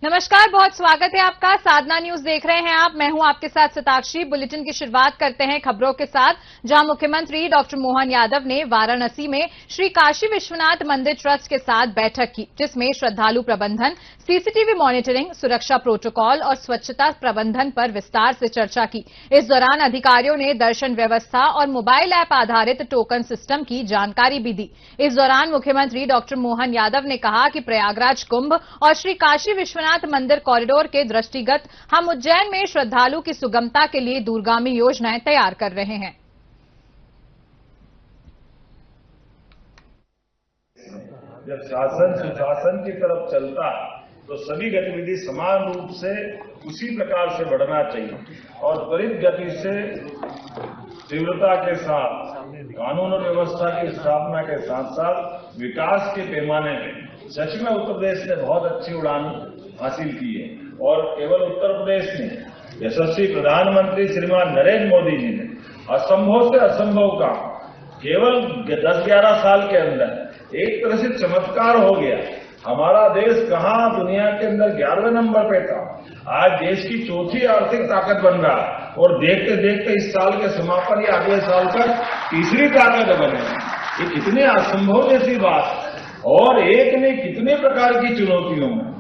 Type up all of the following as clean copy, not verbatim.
नमस्कार, बहुत स्वागत है आपका। साधना न्यूज देख रहे हैं आप। मैं हूं आपके साथ सताक्षी। बुलेटिन की शुरुआत करते हैं खबरों के साथ, जहां मुख्यमंत्री डॉक्टर मोहन यादव ने वाराणसी में श्री काशी विश्वनाथ मंदिर ट्रस्ट के साथ बैठक की, जिसमें श्रद्धालु प्रबंधन, सीसीटीवी मॉनिटरिंग, सुरक्षा प्रोटोकॉल और स्वच्छता प्रबंधन पर विस्तार से चर्चा की। इस दौरान अधिकारियों ने दर्शन व्यवस्था और मोबाइल ऐप आधारित टोकन सिस्टम की जानकारी भी दी। इस दौरान मुख्यमंत्री डॉक्टर मोहन यादव ने कहा कि प्रयागराज कुंभ और श्री काशी विश्वनाथ मंदिर कॉरिडोर के दृष्टिगत हम उज्जैन में श्रद्धालु की सुगमता के लिए दूरगामी योजनाएं तैयार कर रहे हैं। जब शासन सुशासन की तरफ चलता है तो सभी गतिविधि समान रूप से उसी प्रकार से बढ़ना चाहिए और त्वरित गति से तीव्रता के साथ कानून और व्यवस्था की स्थापना के साथ साथ विकास के पैमाने में सच में उत्तर प्रदेश ने बहुत अच्छी उड़ान हासिल की है। और केवल उत्तर प्रदेश ने, यशस्वी प्रधानमंत्री श्रीमान नरेंद्र मोदी जी ने असंभव से असंभव का केवल 10-11 साल के अंदर एक तरह से चमत्कार हो गया। हमारा देश कहां दुनिया के अंदर 11वें नंबर पे था, आज देश की चौथी आर्थिक ताकत बन रहा है और देखते देखते इस साल के समापन या अगले साल तक तीसरी ताकत बने। ये कितनी असंभव जैसी बात है। और एक ने कितने प्रकार की चुनौतियों में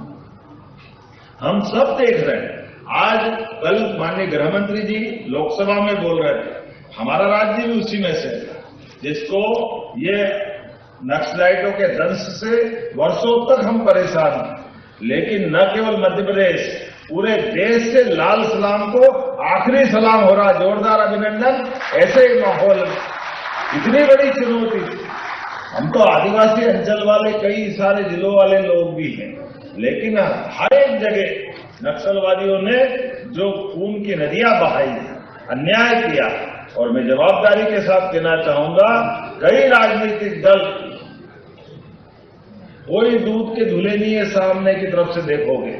हम सब देख रहे हैं। आज कल माननीय गृह मंत्री जी लोकसभा में बोल रहे थे, हमारा राज्य भी उसी में से जिसको ये नक्सलाइटों के दंश से वर्षों तक हम परेशान हैं। लेकिन न केवल मध्य प्रदेश, पूरे देश से लाल सलाम को आखिरी सलाम हो रहा। जोरदार अभिनंदन। ऐसे ही माहौल, इतनी बड़ी चुनौती। हम तो आदिवासी अंचल वाले कई सारे जिलों वाले लोग भी हैं, लेकिन हर एक जगह नक्सलवादियों ने जो खून की नदियां बहाई, अन्याय किया। और मैं जवाबदारी के साथ कहना चाहूंगा, कई राजनीतिक दल, कोई दूध के धुले नहीं है सामने की तरफ से देखोगे।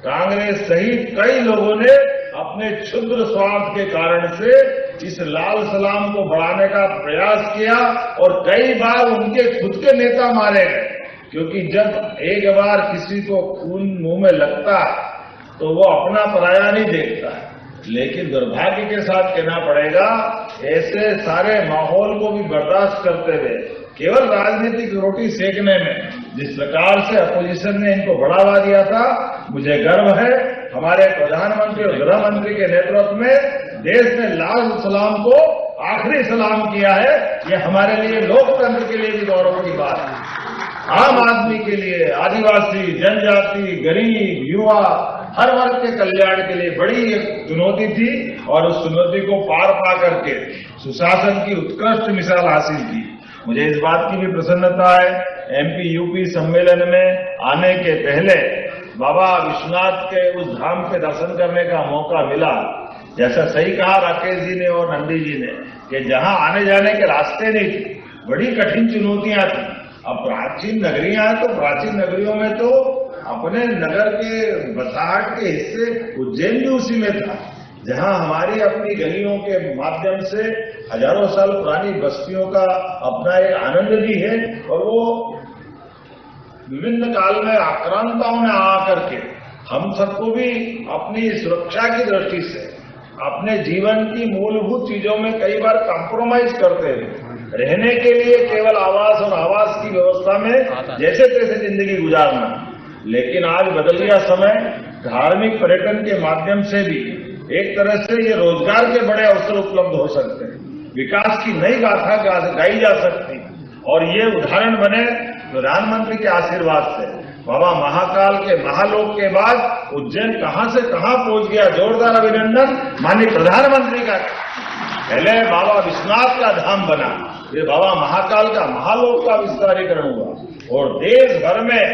कांग्रेस सहित कई लोगों ने अपने क्षुद्र स्वार्थ के कारण से इस लाल सलाम को बढ़ाने का प्रयास किया और कई बार उनके खुद के नेता मारे गए। क्योंकि जब एक बार किसी को खून मुंह में लगता है तो वो अपना पराया नहीं देखता है। लेकिन दुर्भाग्य के साथ कहना पड़ेगा, ऐसे सारे माहौल को भी बर्दाश्त करते हुए केवल राजनीतिक रोटी सेकने में जिस प्रकार से अपोजिशन ने इनको बढ़ावा दिया था, मुझे गर्व है हमारे प्रधानमंत्री और गृह मंत्री के नेतृत्व में देश ने लाल सलाम को आखिरी सलाम किया है। ये हमारे लिए, लोकतंत्र के लिए भी गौरव की बात है। आम आदमी के लिए, आदिवासी, जनजाति, गरीब, युवा, हर वर्ग के कल्याण के लिए बड़ी एक चुनौती थी और उस चुनौती को पार पा करके सुशासन की उत्कृष्ट मिसाल हासिल की। मुझे इस बात की भी प्रसन्नता है, एमपी यूपी सम्मेलन में आने के पहले बाबा विश्वनाथ के उस धाम के दर्शन करने का मौका मिला। जैसा सही कहा राकेश जी ने और नंदी जी ने कि जहां आने जाने के रास्ते नहीं थे, बड़ी कठिन चुनौतियां थी। अब प्राचीन नगरियां हैं तो प्राचीन नगरियों में तो अपने नगर के बसाहट के हिस्से उज्जैन भी उसी में था, जहां हमारी अपनी गलियों के माध्यम से हजारों साल पुरानी बस्तियों का अपना एक आनंद भी है। और वो विभिन्न काल में आक्रांताओं ने आकर के हम सबको भी अपनी सुरक्षा की दृष्टि से अपने जीवन की मूलभूत चीजों में कई बार कॉम्प्रोमाइज करते हैं। रहने के लिए केवल आवास और आवास की व्यवस्था में जैसे तैसे जिंदगी गुजारना। लेकिन आज बदल गया समय, धार्मिक पर्यटन के माध्यम से भी एक तरह से ये रोजगार के बड़े अवसर उपलब्ध हो सकते हैं, विकास की नई गाथा गाई जा सकती है। और ये उदाहरण बने प्रधानमंत्री के आशीर्वाद से। बाबा महाकाल के महालोक के बाद उज्जैन कहां से कहां पहुंच गया। जोरदार अभिनंदन माननीय प्रधानमंत्री का। पहले बाबा विश्वनाथ का धाम बना, फिर बाबा महाकाल का महालोक का विस्तारीकरण हुआ और देश भर में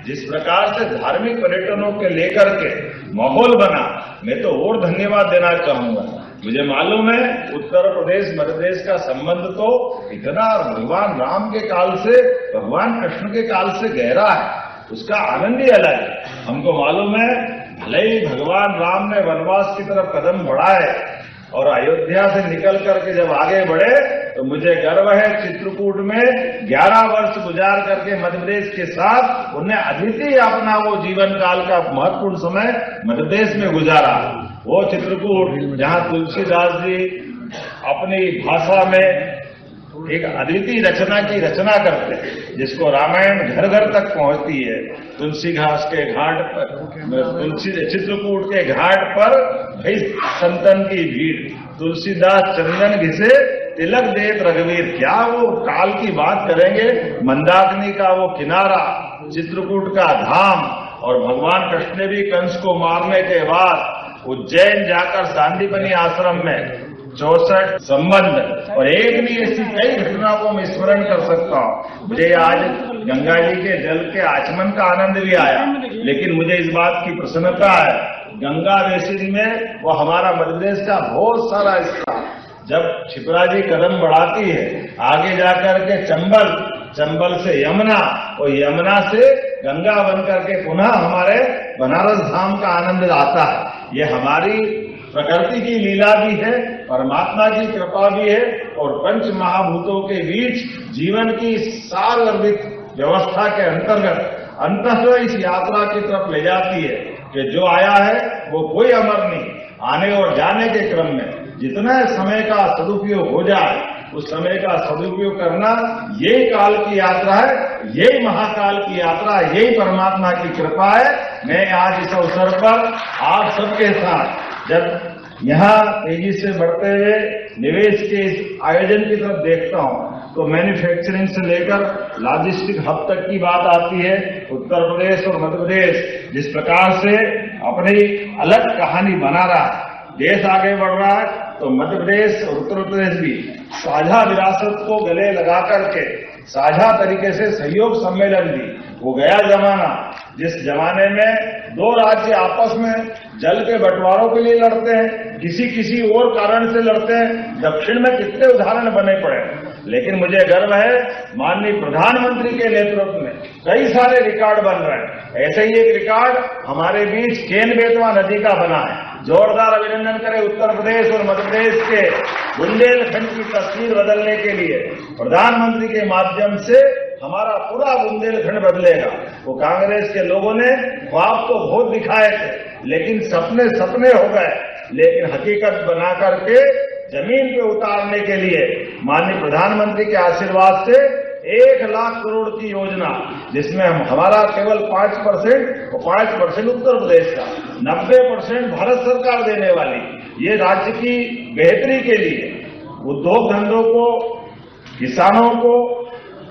जिस प्रकार से धार्मिक पर्यटनों के लेकर के माहौल बना, मैं तो और धन्यवाद देना चाहूंगा। मुझे मालूम है उत्तर प्रदेश मध्य प्रदेश का संबंध तो इतना भगवान राम के काल से, भगवान कृष्ण के काल से गहरा है, उसका आनंद ही अलग है। हमको मालूम है भले ही भगवान राम ने वनवास की तरफ कदम बढ़ाए और अयोध्या से निकल करके जब आगे बढ़े तो मुझे गर्व है चित्रकूट में 11 वर्ष गुजार करके मध्य प्रदेश के साथ उन्हें अद्वितीय अपना वो जीवन काल का महत्वपूर्ण समय मध्य प्रदेश में गुजारा। वो चित्रकूट जहां तुलसीदास जी अपनी भाषा में एक अद्वितीय रचना की रचना करते हैं, जिसको रामायण घर घर तक पहुंचती है। तुलसी घास के घाट पर, चित्रकूट के घाट पर भई संतन की भीड़, तुलसीदास चंदन घिसे तिलक देत रघुवीर। क्या वो काल की बात करेंगे, मंदाकिनी का वो किनारा, चित्रकूट का धाम, और भगवान कृष्ण ने भी कंस को मारने के बाद उज्जैन जाकर सांदीपनि आश्रम में 64 संबंध और एक नहीं ऐसी कई घटनाओं को मैं स्मरण कर सकता हूँ। मुझे आज गंगा जी के जल के आचमन का आनंद भी आया, लेकिन मुझे इस बात की प्रसन्नता है गंगा बेसिन में वो हमारा मध्य प्रदेश का बहुत सारा हिस्सा, जब क्षिप्रा जी कदम बढ़ाती है आगे जाकर के चंबल से यमुना और यमुना से गंगा बन करके पुनः हमारे बनारस धाम का आनंद आता है। ये हमारी प्रकृति की लीला भी है, परमात्मा की कृपा भी है, और पंच महाभूतों के बीच जीवन की सारगर्भित व्यवस्था के अंतर्गत अंततः इस यात्रा की तरफ ले जाती है कि जो आया है वो कोई अमर नहीं। आने और जाने के क्रम में जितना समय का सदुपयोग हो जाए उस समय का सदुपयोग करना, यही काल की यात्रा है, यही महाकाल की यात्रा है, यही परमात्मा की कृपा है। मैं आज इस अवसर पर आप सबके साथ जब यहाँ तेजी से बढ़ते हुए निवेश के इस आयोजन की तरफ देखता हूँ तो मैन्युफैक्चरिंग से लेकर लॉजिस्टिक हब तक की बात आती है। उत्तर प्रदेश और मध्य प्रदेश जिस प्रकार से अपनी अलग कहानी बना रहा है, देश आगे बढ़ रहा है, तो मध्य प्रदेश और उत्तर प्रदेश भी साझा विरासत को गले लगा करके साझा तरीके से सहयोग सम्मेलन भी। वो गया जमाना जिस जमाने में दो राज्य आपस में जल के बंटवारों के लिए लड़ते हैं, किसी और कारण से लड़ते हैं। दक्षिण में कितने उदाहरण बने पड़े, लेकिन मुझे गर्व है माननीय प्रधानमंत्री के नेतृत्व में कई सारे रिकॉर्ड बन रहे हैं। ऐसे ही एक रिकॉर्ड हमारे बीच केन बेतवा नदी का बना है। जोरदार अभिनंदन करें उत्तर प्रदेश और मध्य प्रदेश के बुंदेलखंड की तस्वीर बदलने के लिए। प्रधानमंत्री के माध्यम से हमारा पूरा बुंदेलखंड बदलेगा। वो कांग्रेस के लोगों ने ख्वाब तो बहुत दिखाए थे, लेकिन सपने हो गए, लेकिन हकीकत बना करके जमीन पे उतारने के लिए माननीय प्रधानमंत्री के आशीर्वाद से 1 लाख करोड़ की योजना, जिसमें हमारा केवल 5% और 5% उत्तर प्रदेश का, 90% भारत सरकार देने वाली, ये राज्य की बेहतरी के लिए उद्योग धंधों को, किसानों को,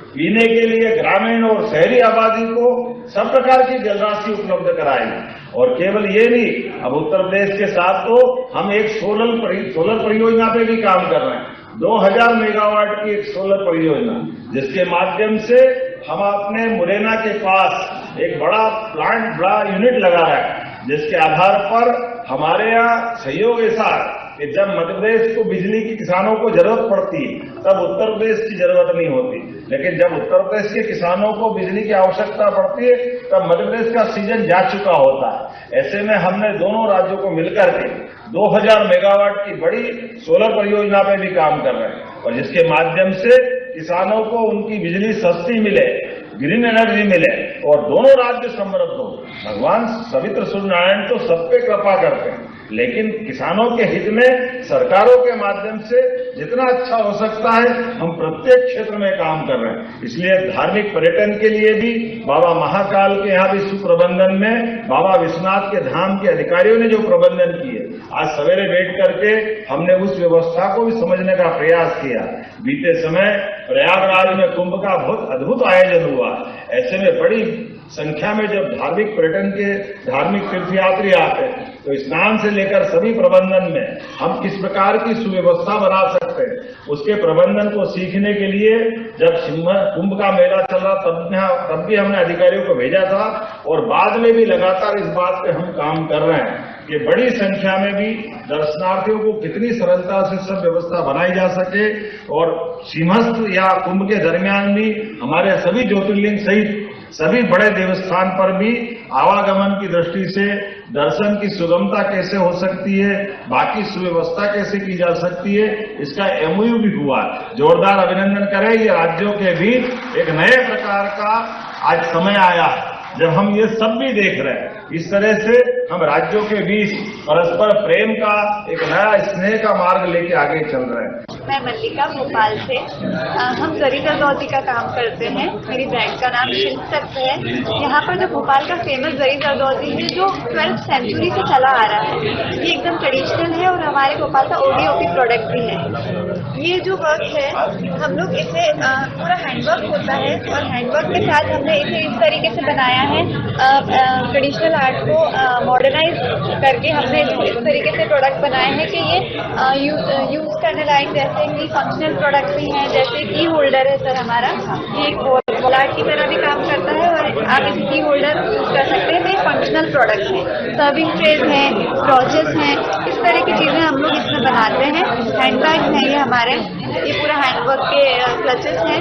पीने के लिए ग्रामीण और शहरी आबादी को सब प्रकार की जलराशि उपलब्ध कराएंगे। और केवल ये नहीं, अब उत्तर प्रदेश के साथ तो हम एक सोलर परियोजना पे भी काम कर रहे हैं। 2000 मेगावाट की एक सोलर परियोजना, जिसके माध्यम से हम अपने मुरैना के पास एक बड़ा यूनिट लगा रहे हैं, जिसके आधार पर हमारे यहाँ सहयोग ऐसा है कि जब मध्य प्रदेश को बिजली की किसानों को जरूरत पड़ती है तब उत्तर प्रदेश की जरूरत नहीं होती, लेकिन जब उत्तर प्रदेश के किसानों को बिजली की आवश्यकता पड़ती है तब मध्य प्रदेश का सीजन जा चुका होता है। ऐसे में हमने दोनों राज्यों को मिलकर के 2000 मेगावाट की बड़ी सोलर परियोजना पे भी काम कर रहे हैं, और जिसके माध्यम से किसानों को उनकी बिजली सस्ती मिले, ग्रीन एनर्जी मिले और दोनों राज्य समृद्ध हो। भगवान सवित्र सूर्य नारायण तो सब पे कृपा करते हैं, लेकिन किसानों के हित में सरकारों के माध्यम से जितना अच्छा हो सकता है हम प्रत्येक क्षेत्र में काम कर रहे हैं। इसलिए धार्मिक पर्यटन के लिए भी बाबा महाकाल के यहाँ भी सुप्रबंधन में बाबा विश्वनाथ के धाम के अधिकारियों ने जो प्रबंधन किए, आज सवेरे बैठ करके हमने उस व्यवस्था को भी समझने का प्रयास किया। बीते समय प्रयागराज में कुंभ का बहुत अद्भुत आयोजन हुआ। ऐसे में बड़ी संख्या में जब धार्मिक पर्यटन के धार्मिक तीर्थयात्री आते हैं तो स्नान से लेकर सभी प्रबंधन में हम किस प्रकार की सुव्यवस्था बना सकते हैं, उसके प्रबंधन को सीखने के लिए जब कुंभ का मेला चल रहा तब भी हमने अधिकारियों को भेजा था, और बाद में भी लगातार इस बात पे हम काम कर रहे हैं कि बड़ी संख्या में भी दर्शनार्थियों को कितनी सरलता से सब व्यवस्था बनाई जा सके, और सिंहस्थ या कुंभ के दरमियान भी हमारे सभी ज्योतिर्लिंग सहित सभी बड़े देवस्थान पर भी आवागमन की दृष्टि से दर्शन की सुगमता कैसे हो सकती है, बाकी सुव्यवस्था कैसे की जा सकती है, इसका एमओयू भी हुआ। जोरदार अभिनंदन करें। ये राज्यों के बीच एक नए प्रकार का आज समय आया है जब हम ये सब भी देख रहे हैं। इस तरह से हम राज्यों के बीच परस्पर प्रेम का एक नया स्नेह का मार्ग लेके आगे चल रहे हैं। मैं मल्लिका भोपाल से। हम जरी जरदौजी का काम करते हैं। मेरी ब्रांड का नाम शिल्प तत्व है। यहाँ पर जो भोपाल का फेमस जरी जरदौजी है जो 12th सेंचुरी से चला आ रहा है, ये एकदम ट्रेडिशनल है और हमारे भोपाल का ओडीओपी प्रोडक्ट भी है। ये जो वर्क है हम लोग इसे पूरा हैंडवर्क होता है और हैंडवर्क के साथ हमने इसे इस तरीके से बनाया है। ट्रेडिशनल आर्ट को मॉडर्नाइज करके हमने इस तरीके से प्रोडक्ट बनाए हैं कि ये यूज करने लायक, जैसे कि फंक्शनल प्रोडक्ट भी हैं, जैसे की होल्डर है सर हमारा, ये एक वॉल आर्ट की तरह भी काम करता है और आप इसे की होल्डर यूज कर सकते हैं। तो ये फंक्शनल प्रोडक्ट हैं। सर्विंग ट्रेज हैं, ब्रॉचेस हैं, इस तरह की चीजें हम लोग इसमें बनाते हैं। हैंडबैग्स हैं ये हमारे, ये पूरा हैंडवर्क के क्लचेस हैं।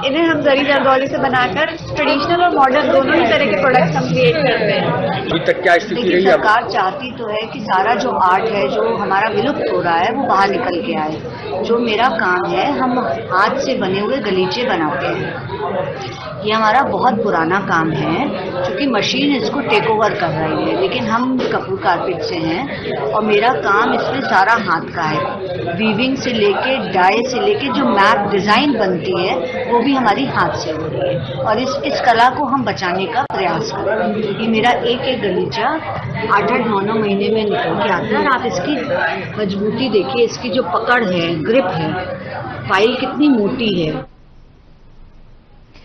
इन्हें हम जरी जरदौजी से बनाकर ट्रेडिशनल और मॉडर्न दोनों ही तरह के प्रोडक्ट्स हम क्रिएट करते हैं। अभी तक क्या स्थिति रही? सरकार चाहती तो है कि सारा जो आर्ट है जो हमारा विलुप्त हो रहा है वो बाहर निकल के आए। जो मेरा काम है, हम हाथ से बने हुए गलीचे बनाते हैं। ये हमारा बहुत पुराना काम है, क्योंकि मशीन इसको टेक ओवर कर रही है, लेकिन हम कपूर कारपेट से हैं और मेरा काम इसमें सारा हाथ का है। वीविंग से लेके डाई से लेके जो मैप डिजाइन बनती है वो भी हमारी हाथ से हो रही है और इस कला को हम बचाने का प्रयास कर रहे हैं। ये मेरा एक एक गलीचा 8-8, 9-9 महीने में निकल के आता है और आप इसकी मजबूती देखिए, इसकी जो पकड़ है, ग्रिप है, फाइल कितनी मोटी है।